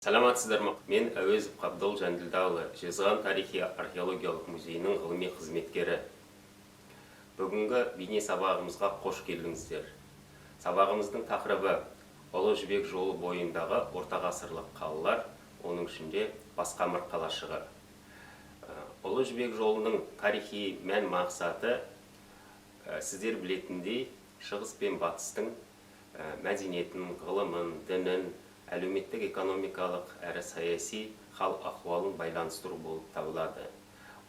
Саламатсыздар ма? Мен Әуезов Қабдол Жанділдаұлы, Жезқазған тарихи археологиялық музейінің ғылыми қызметкері. Бүгінгі бейне сабағымызға қош келдіңіздер. Сабағымыздың тақырыбы Ұлы Жібек жолы бойындағы ортағасырлық қалалар, оның ішінде Басқамыр қалашығы. Ұлы Жібек жолының тарихи мән мақсаты сіздер білетіндей шығыс пен батыстың мәдениетін, ғылымын, дінін, әлеуметтік экономикалық әрі саяси хал ахуалын байланыстыру болып табылады.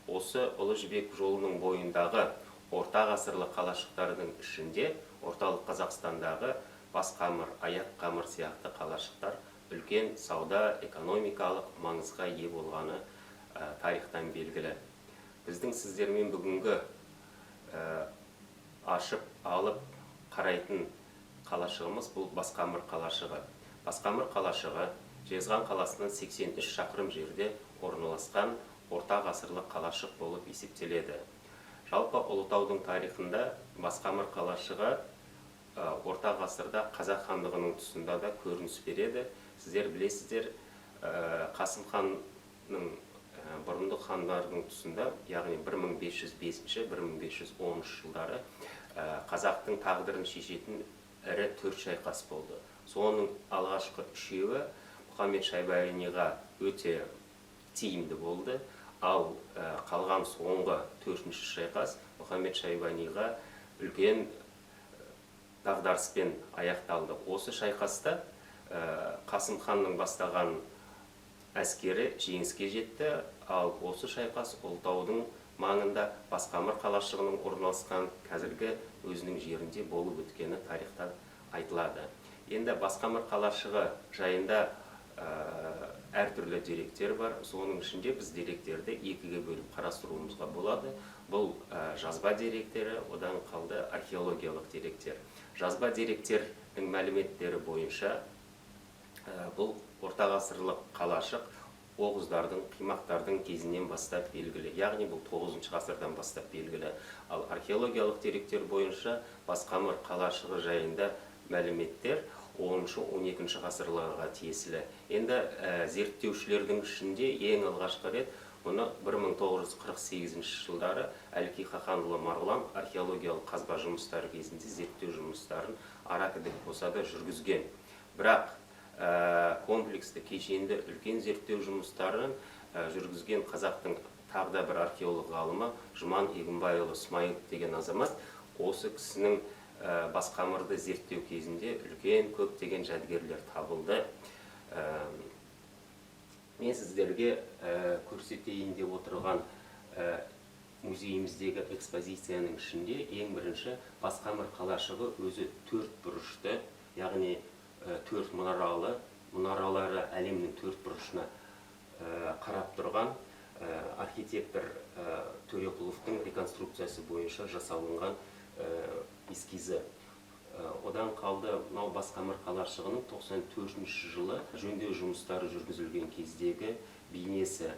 Осы Ұлы Жібек жолының бойындағы орта ғасырлы қалашықтардың ішінде орталық Қазақстандағы Басқамыр, Аяққамыр сияқты қалашықтар үлкен сауда экономикалық маңызға ие болғаны тарихтан белгілі. Біздің сіздермен бүгінгі ашып алып қарайтын қалашығымыз бұл Басқамыр қалашығы. Басқамыр қалашығы Жезқазған қаласынан 83 шақырым жерде орналасқан орта ғасырлық қалашық болып есептеледі. Жалпы Ұлытаудың тарихында Басқамыр қалашығы орта ғасырда Қазақ хандығының тұсында да көрініс береді. Сіздер білесіздер, Қасым ханның бұрындық хандардың тұсында, яғни 1505-1510 жылдары қазақтың тағдырын шешетін ірі 4 шайқас болды. Соның алғашқы үшеуі Мұхамед-Шайбаниға өте тиімді болды, ал қалған соңғы 4-ші шайқас Мұхамед-Шайбаниға үлкен дағдарыспен аяқталды. Осы шайқаста Қасым ханның бастаған әскері жеңіске жетті, ал осы шайқас Ұлытаудың маңында Басқамыр қалашығының орналасқан қазіргі өзінің жерінде болып өткені тарихта айтылады. Енді Басқамыр қалашығы жайында әртүрлі деректер бар. Соның ішінде біз деректерді екіге бөліп қарастыруымызға болады. Бұл жазба деректері, одан қалды археологиялық деректер. Жазба деректердің мәліметтері бойынша бұл ортағасырлық қалашық оғыздардың, қимақтардың кезінен бастап белгілі. Яғни бұл 9-шы ғасырдан бастап белгілі. Ал археологиялық деректер бойынша Басқамыр қалашығы жайында мәліметтер 10-12 ғасырларға тиесілі. Енді зерттеушілердің ішінде ең алғашқы рет мұны 1948 жылдары Әлки Хақанұлы Марғұлан археологиялық қазба жұмыстары кезінде зерттеу жұмыстарын аракідік болса да жүргізген. Бірақ комплексті кешенді үлкен зерттеу жұмыстарын жүргізген қазақтың тағы да бір археолог ғалымы Жұман Егінбайұлы Смайылов деген азамат осы кісінің Басқамырды зерттеу кезінде үлкен көптеген жәдігерлер табылды. Мен сіздерге көрсетейін деп отырған музейіміздегі экспозицияның ішінде ең бірінші Басқамыр қалашығы өзі 4 бұрышты, яғни 4 мұнаралы, мұнаралары әлемнің 4 бұрышына қарап тұрған архитектор Төреқұловтың реконструкциясы бойынша жасалынған эскизі. Одан қалды мынау Басқамыр қалашығының 94-ші жылы жөндеу жұмыстары жүргізілген кездегі бейнесі.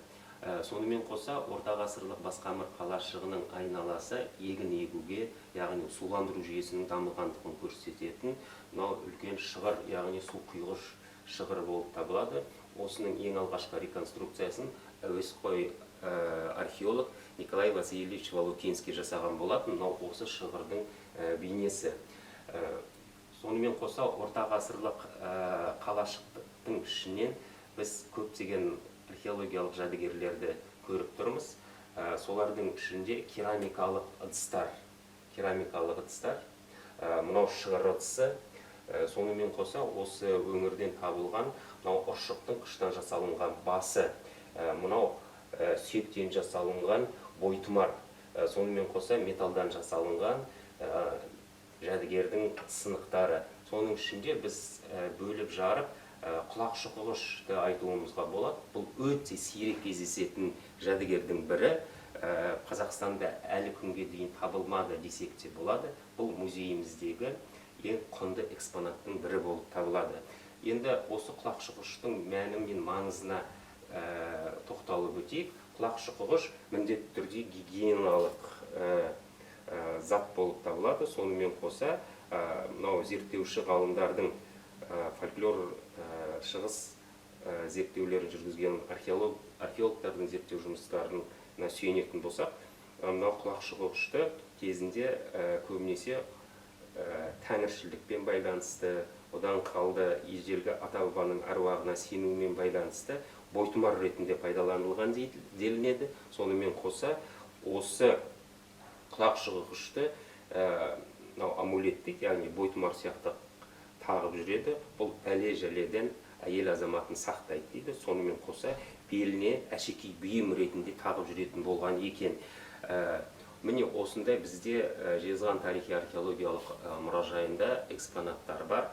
Сонымен қоса ортағасырлық Басқамыр қалашығының айналасы егін егуге, яғни суландыру жүйесінің дамығандығын көрсететін мынау үлкен шығыр, яғни су құйғыш шығыр болып табылады. Осының ең алғашқы реконструкциясын әуесқой археолог Николай Васильевич Волокинский жасаған болатын. Мынау осы шығырдың бейнесі. Сонымен қоса ортағасырлық қалашықтың ішінен біз көптеген археологиялық жәдігерлерді көріп тұрмыз. Солардың ішінде керамикалық ыдыстар. Мынау шығыр ыдысы. Сонымен қоса осы өңірден табылған мынау ұршықтың қыштан жасалынған басы. Мынау сүйектен жасалынған бойтұмар. Сонымен қоса металдан жасалынған жәдігердің сынықтары. Соның ішінде біз бөліп жарып құлақ шұқығышты айтуымызға болады. Бұл өте сирек кездесетін жәдігердің бірі. Қазақстанда әлі күнге дейін табылмады десек те болады. Бұл музейіміздегі ең құнды экспонаттың бірі болып табылады. Енді осы құлақ шұқығыштың мәні мен маңызына тоқталып өтейік. Құлақ шұқығыш міндетті түрде гигиеналық зат болып табылады. Сонымен қоса мынау зерттеуші ғалымдардың фольклор шығыс зерттеулерін жүргізген археологтардың зерттеу жұмыстарына сүйенетін болсақ, мынау құлақшығышты кезінде көбінесе тәңіршілдікпен байланысты, одан қалды ежелгі ата-бабаның әруағына сенумен байланысты бойтұмар ретінде пайдаланылған делінеді. Сонымен қоса, осы құлақшығышты амулет дейді, яғни бойтұмар сияқты тағып жүреді. Бұл бәле-жәледен әйел азаматын сақтайды дейді. Сонымен қоса, беліне әшекей бұйым ретінде тағып жүретін болған екен. Міне осындай бізде Жезқазған тарихи археологиялық мұражайында экспонаттар бар.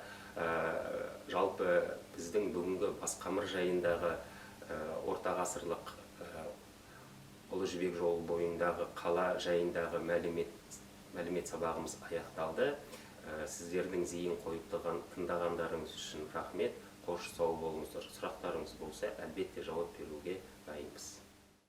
Жалпы біздің бүгінгі Басқамыр жайындағы орта ғасырлық Ұлы Жібек жолы бойындағы қала жайындағы мәлімет сабағымыз аяқталды. Сіздердің зейін қойып тыңдағандарыңыз үшін рахмет. Қош сау болыңыздар. Сұрақтарыңыз болса, әлбетте жауап беруге дайынбыз.